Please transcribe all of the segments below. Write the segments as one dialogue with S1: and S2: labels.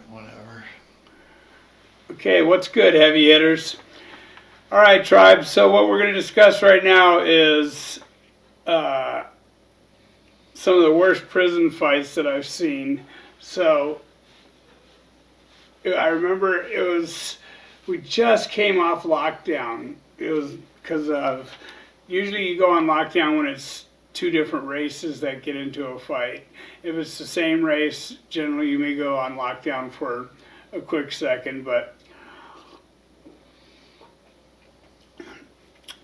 S1: Whatever.
S2: Okay, what's good, heavy hitters? All right, tribe. So what we're going to discuss right now is uh, some of the worst prison fights that I've seen. So I remember we just came off lockdown. It was because of, usually you go on lockdown when it's two different races that get into a fight. If it's the same race, generally you may go on lockdown for a quick second, but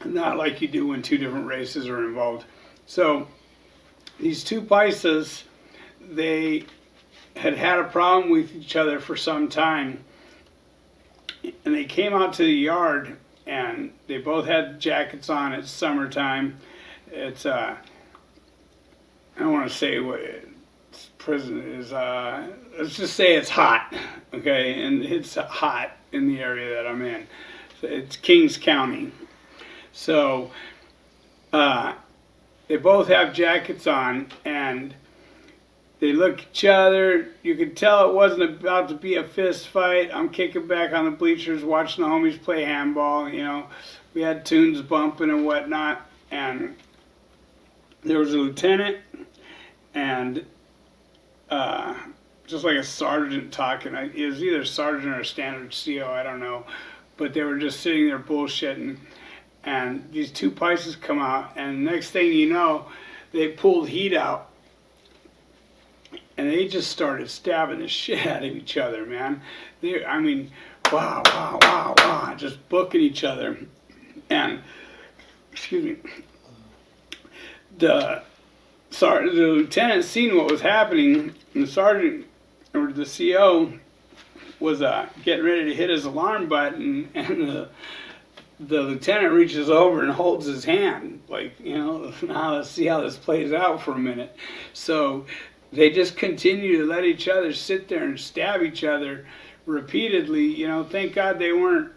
S2: not like you do when two different races are involved. So these two paisas, they had a problem with each other for some time, and they came out to the yard, and they both had jackets on. It's summertime. It's I don't want to say what prison is. Let's just say it's hot, okay? And it's hot in the area that I'm in. It's Kings County. So they both have jackets on, and they look at each other. You could tell it wasn't about to be a fist fight. I'm kicking back on the bleachers, watching the homies play handball. You know, we had tunes bumping and whatnot, and there was a lieutenant and just like a sergeant talking. It was either sergeant or standard CO, I don't know, but they were just sitting there bullshitting. And these two paisas come out, and next thing you know, they pulled heat out, and they just started stabbing the shit out of each other, man. I mean, wow, wow, wow, wow, just booking each other. And, excuse me, the lieutenant seen what was happening, and the sergeant, or the CO, was getting ready to hit his alarm button, and the lieutenant reaches over and holds his hand, like, you know, now let's see how this plays out for a minute. So they just continue to let each other sit there and stab each other repeatedly. You know, thank God they weren't,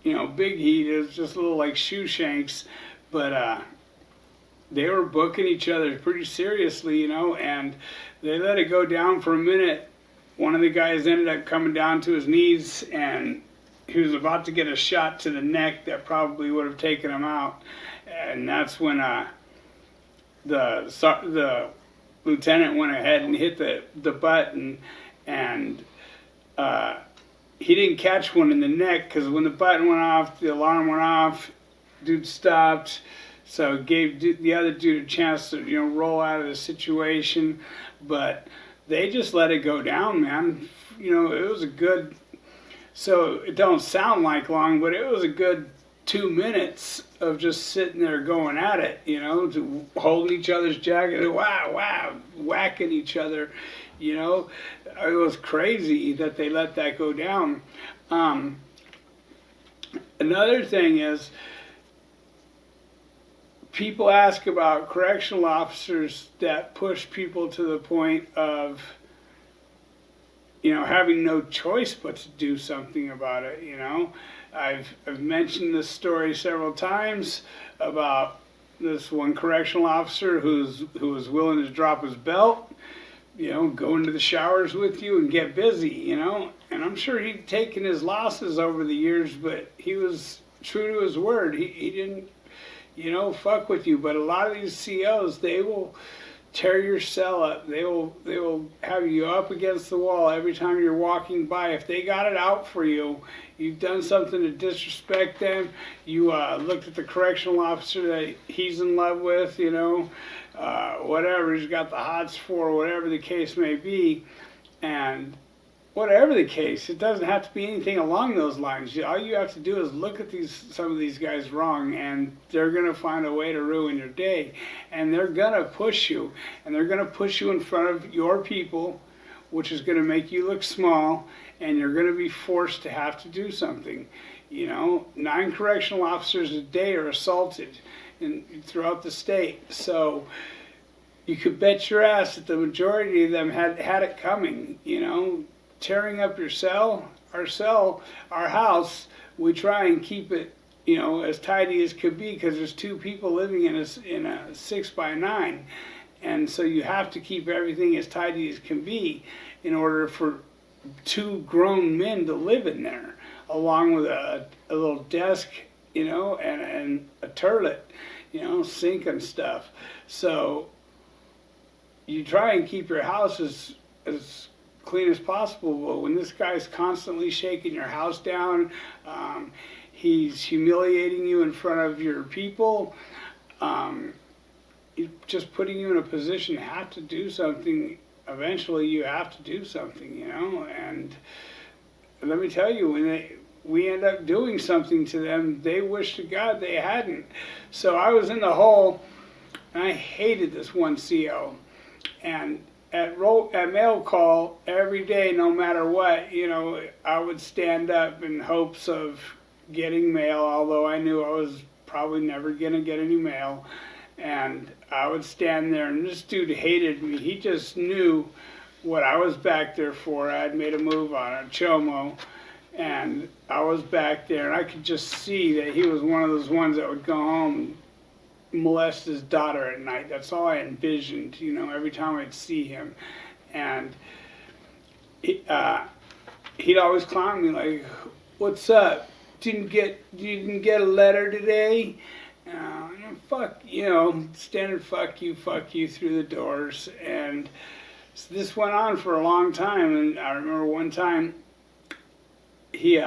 S2: you know, big heat. It was just little like shoe shanks, but they were booking each other pretty seriously, you know, and they let it go down for a minute. One of the guys ended up coming down to his knees, and he was about to get a shot to the neck that probably would have taken him out, and that's when the lieutenant went ahead and hit the button, and he didn't catch one in the neck, because when the button went off, the alarm went off, dude stopped, so it gave the other dude a chance to, you know, roll out of the situation, but they just let it go down, man. You know, it was a good, so it don't sound like long, but it was a good 2 minutes of just sitting there going at it, you know, holding each other's jacket, wow, wow, whacking each other, you know. It was crazy that they let that go down. Another thing is, people ask about correctional officers that push people to the point of, you know, having no choice but to do something about it, you know. I've mentioned this story several times about this one correctional officer who was willing to drop his belt, you know, go into the showers with you and get busy, you know. And I'm sure he'd taken his losses over the years, but he was true to his word. He didn't, you know, fuck with you. But a lot of these COs, they will tear your cell up. They will have you up against the wall every time you're walking by. If they got it out for you, you've done something to disrespect them. You looked at the correctional officer that he's in love with, you know, whatever he's got the hots for, whatever the case may be, and whatever the case, it doesn't have to be anything along those lines. All you have to do is look at some of these guys wrong, and they're going to find a way to ruin your day. And they're going to push you. And they're going to push you in front of your people, which is going to make you look small, and you're going to be forced to have to do something. You know, 9 correctional officers a day are assaulted throughout the state. So you could bet your ass that the majority of them had it coming, you know. Tearing up your cell, our house, we try and keep it, you know, as tidy as could be, because there's 2 people living in a 6x9, and so you have to keep everything as tidy as can be in order for two grown men to live in there, along with a little desk, you know, and a toilet, you know, sink and stuff. So you try and keep your house as clean as possible, but when this guy's constantly shaking your house down, he's humiliating you in front of your people, he's just putting you in a position to have to do something. Eventually you have to do something, you know, and let me tell you, when we end up doing something to them, they wish to God they hadn't. So I was in the hole, and I hated this one CO. And at mail call every day, no matter what, you know, I would stand up in hopes of getting mail, although I knew I was probably never going to get any mail. And I would stand there, and this dude hated me. He just knew what I was back there for. I had made a move on a chomo, and I was back there, and I could just see that he was one of those ones that would go home and molest his daughter at night. That's all I envisioned, you know, every time I'd see him. And he'd always clown me like, "What's up? You didn't get a letter today?" Fuck, you know, standard fuck you through the doors. And so this went on for a long time, and I remember one time he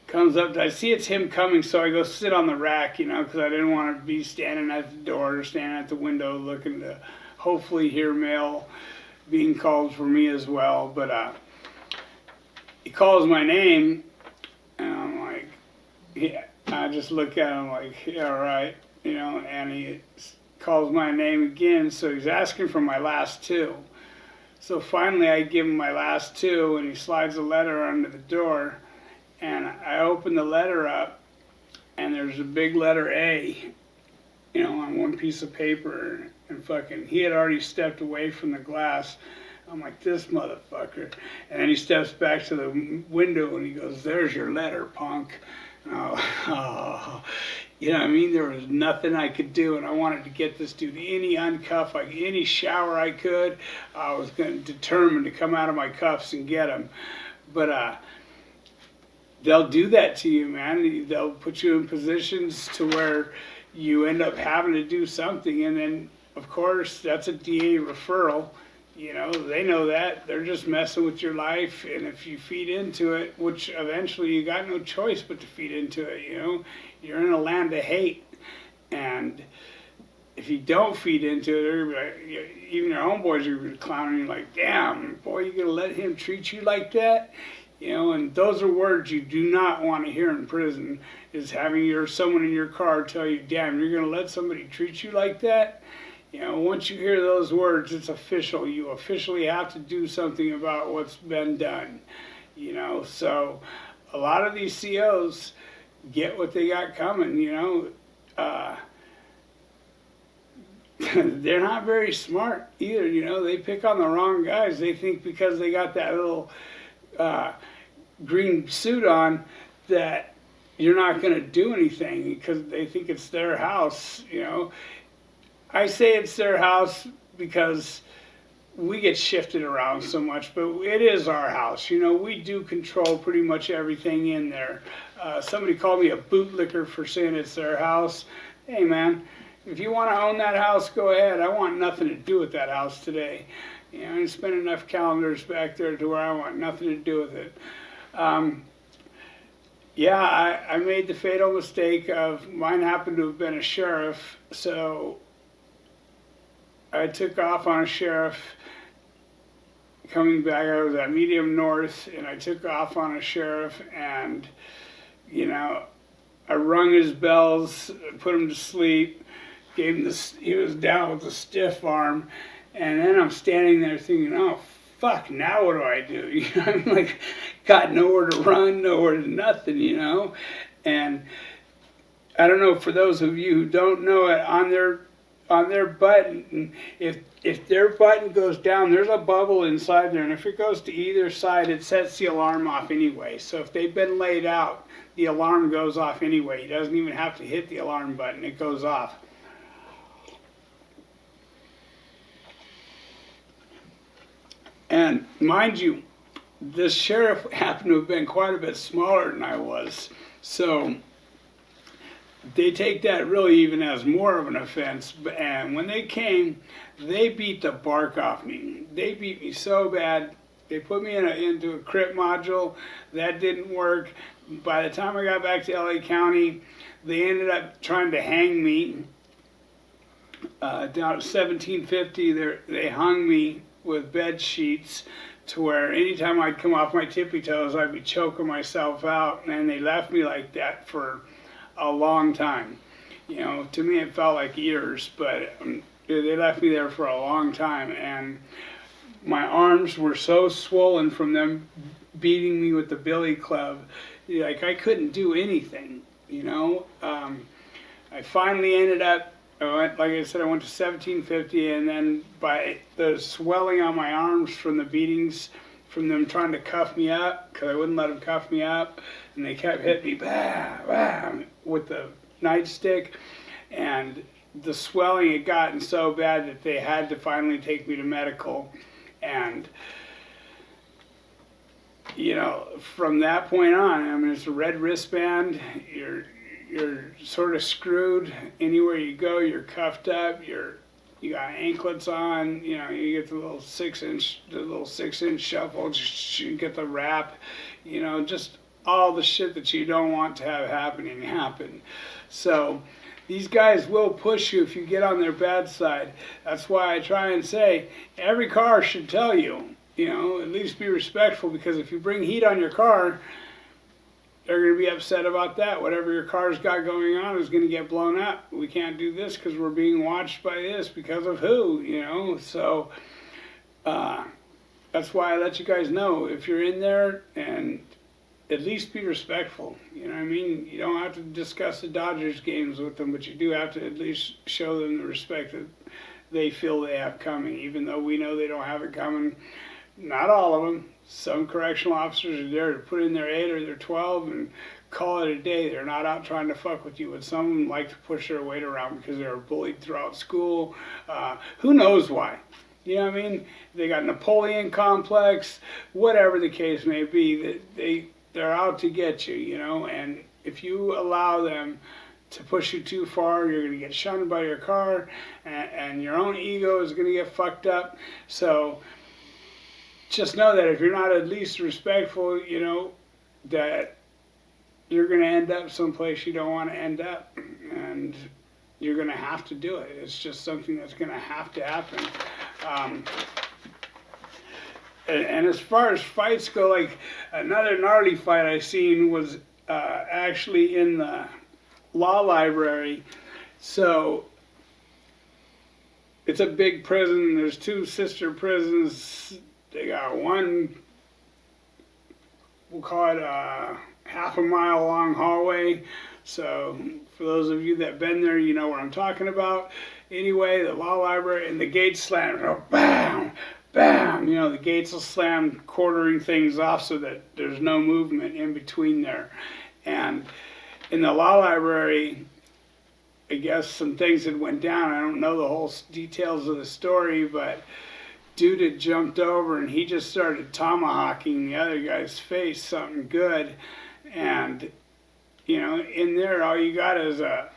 S2: comes up, I see it's him coming, so I go sit on the rack, you know, because I didn't want to be standing at the door or standing at the window looking to hopefully hear mail being called for me as well. But he calls my name, and I'm like, yeah. I just look at him like, yeah, right, you know, and he calls my name again, so he's asking for my last two. So finally I give him my last two, and he slides a letter under the door, and I open the letter up, and there's a big letter A, you know, on one piece of paper, and fucking, he had already stepped away from the glass. I'm like, this motherfucker. And then he steps back to the window, and he goes, "There's your letter, punk." Oh, you know what I mean? There was nothing I could do, and I wanted to get this dude any uncuff, like any shower I could. I was determined to come out of my cuffs and get him. But they'll do that to you, man. They'll put you in positions to where you end up having to do something, and then, of course, that's a DA referral. You know, they know that. They're just messing with your life, and if you feed into it, which eventually you got no choice but to feed into it, you know, you're in a land of hate. And if you don't feed into it, they're gonna be like, even your homeboys are gonna be clowning you like, "Damn, boy, you gonna let him treat you like that?" You know, and those are words you do not want to hear in prison, is having someone in your car tell you, "Damn, you're gonna let somebody treat you like that?" You know, once you hear those words, it's official. You officially have to do something about what's been done. You know, so a lot of these COs get what they got coming, you know. They're not very smart either, you know. They pick on the wrong guys. They think because they got that little green suit on that you're not going to do anything because they think it's their house, you know. I say it's their house because we get shifted around so much, but it is our house. You know, we do control pretty much everything in there. Somebody called me a bootlicker for saying it's their house. Hey, man, if you want to own that house, go ahead. I want nothing to do with that house today. You know, I spent enough calendars back there to where I want nothing to do with it. Yeah, I made the fatal mistake of, mine happened to have been a sheriff, so I took off on a sheriff coming back. I was at Medium North, and I took off on a sheriff, and, you know, I rung his bells, put him to sleep, gave him this, he was down with a stiff arm, and then I'm standing there thinking, oh, fuck, now what do I do? You know, I'm like, got nowhere to run, nowhere to nothing, you know, and I don't know, for those of you who don't know it, on their button, if their button goes down, there's a bubble inside there, and if it goes to either side, it sets the alarm off anyway. So if they've been laid out, the alarm goes off anyway. He doesn't even have to hit the alarm button, it goes off. And mind you, this sheriff happened to have been quite a bit smaller than I was. So they take that really even as more of an offense. And when they came, they beat the bark off me. They beat me so bad. They put me into a crip module. That didn't work. By the time I got back to LA County, they ended up trying to hang me. Down at 1750, they hung me with bed sheets to where anytime I'd come off my tippy toes, I'd be choking myself out. And they left me like that for a long time. You know, to me it felt like years, but they left me there for a long time. And my arms were so swollen from them beating me with the billy club, like I couldn't do anything, you know. I finally ended up, like I said, I went to 1750, and then by the swelling on my arms from the beatings, from them trying to cuff me up, because I wouldn't let them cuff me up, and they kept hitting me bah, bah, with the nightstick, and the swelling had gotten so bad that they had to finally take me to medical. And you know, from that point on, I mean, it's a red wristband. You're sort of screwed. Anywhere you go, you're cuffed up. You got anklets on. You know, you get the little 6-inch shuffle. You get the wrap. You know, just all the shit that you don't want to have happen. So these guys will push you if you get on their bad side. That's why I try and say every car should tell you. You know, at least be respectful, because if you bring heat on your car, they're going to be upset about that. Whatever your car's got going on is going to get blown up. We can't do this because we're being watched by this because of who, you know. So that's why I let you guys know, if you're in there, and at least be respectful. You know what I mean? You don't have to discuss the Dodgers games with them, but you do have to at least show them the respect that they feel they have coming, even though we know they don't have it coming. Not all of them. Some correctional officers are there to put in their 8 or their 12 and call it a day. They're not out trying to fuck with you, but some of them like to push their weight around because they were bullied throughout school. Who knows why? You know what I mean? They got Napoleon complex, whatever the case may be. They're out to get you, you know, and if you allow them to push you too far, you're going to get shunned by your car, and your own ego is going to get fucked up. So just know that if you're not at least respectful, you know, that you're going to end up someplace you don't want to end up, and you're going to have to do it. It's just something that's going to happen. And as far as fights go, like another gnarly fight I seen was actually in the law library. So it's a big prison. There's 2 sister prisons. They got one, we'll call it a half a mile long hallway. So for those of you that have been there, you know what I'm talking about. Anyway, the law library, and the gates slam, bam, bam. You know, the gates will slam, quartering things off so that there's no movement in between there. And in the law library, I guess some things had went down. I don't know the whole details of the story, but dude had jumped over and he just started tomahawking the other guy's face, something good. And, you know, in there all you got is a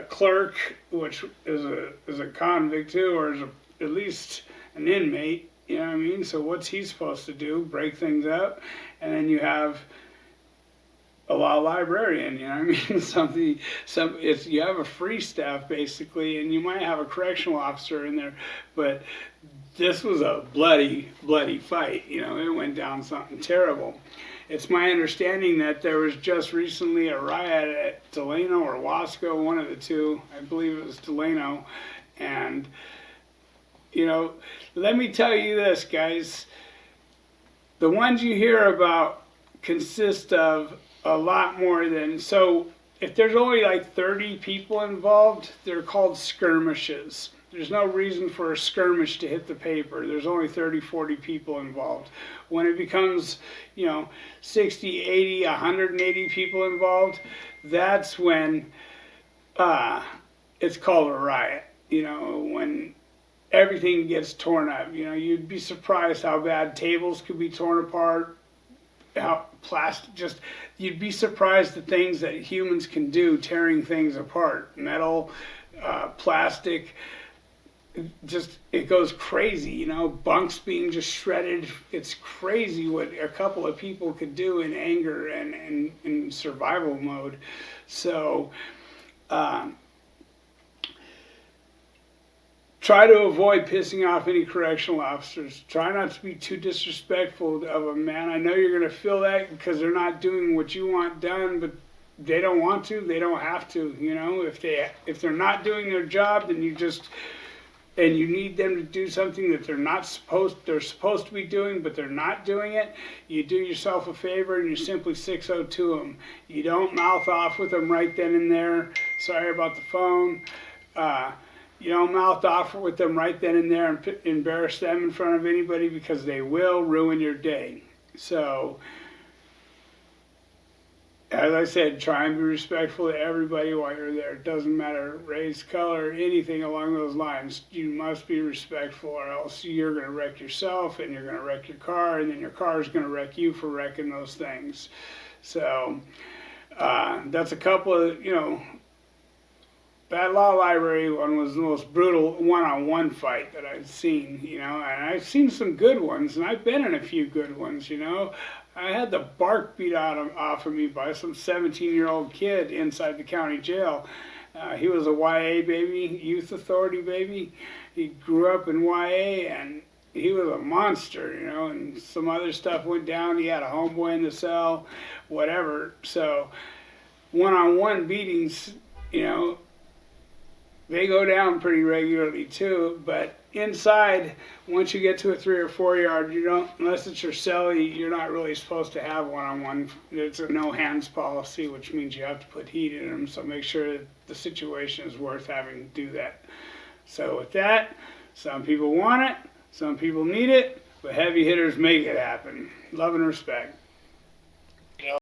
S2: clerk, which is a convict too, or is at least an inmate, you know what I mean? So what's he supposed to do? Break things up? And then you have a law librarian, you know what I mean? You have a free staff basically, and you might have a correctional officer in there, but this was a bloody fight. You know, it went down something terrible. It's my understanding that there was just recently a riot at Delano or Wasco, one of the two. I believe it was Delano. And, you know, let me tell you this, guys. The ones you hear about consist of a lot more than, so if there's only like 30 people involved, they're called skirmishes. There's no reason for a skirmish to hit the paper. There's only 30, 40 people involved. When it becomes, you know, 60, 80, 180 people involved, that's when it's called a riot. You know, when everything gets torn up. You know, you'd be surprised how bad tables could be torn apart, how plastic, just, you'd be surprised the things that humans can do tearing things apart. Metal, plastic, just, it goes crazy, you know, bunks being just shredded. It's crazy what a couple of people could do in anger and in survival mode. So, try to avoid pissing off any correctional officers. Try not to be too disrespectful of them, man. I know you're going to feel that because they're not doing what you want done, but they don't want to, they don't have to, you know. If they're not doing their job, then you just, and you need them to do something that they're supposed to be doing, but they're not doing it, you do yourself a favor and you simply 602 them. You don't mouth off with them right then and there. Sorry about the phone. You don't mouth off with them right then and there and embarrass them in front of anybody, because they will ruin your day. So, as I said, try and be respectful to everybody while you're there. It doesn't matter race, color, anything along those lines. You must be respectful, or else you're going to wreck yourself, and you're going to wreck your car, and then your car is going to wreck you for wrecking those things. So, that's a couple of, you know, that law library one was the most brutal one-on-one fight that I've seen, you know, and I've seen some good ones, and I've been in a few good ones, you know. I had the bark beat off of me by some 17-year-old kid inside the county jail. He was a YA baby, youth authority baby. He grew up in YA, and he was a monster, you know, and some other stuff went down. He had a homeboy in the cell, whatever. So one-on-one beatings, you know, they go down pretty regularly too, but inside, once you get to a 3 or 4 yard, you don't, unless it's your cellie, you're not really supposed to have one-on-one. It's a no hands policy, which means you have to put heat in them, so make sure that the situation is worth having to do that. So with that, some people want it, some people need it, but heavy hitters make it happen. Love and respect.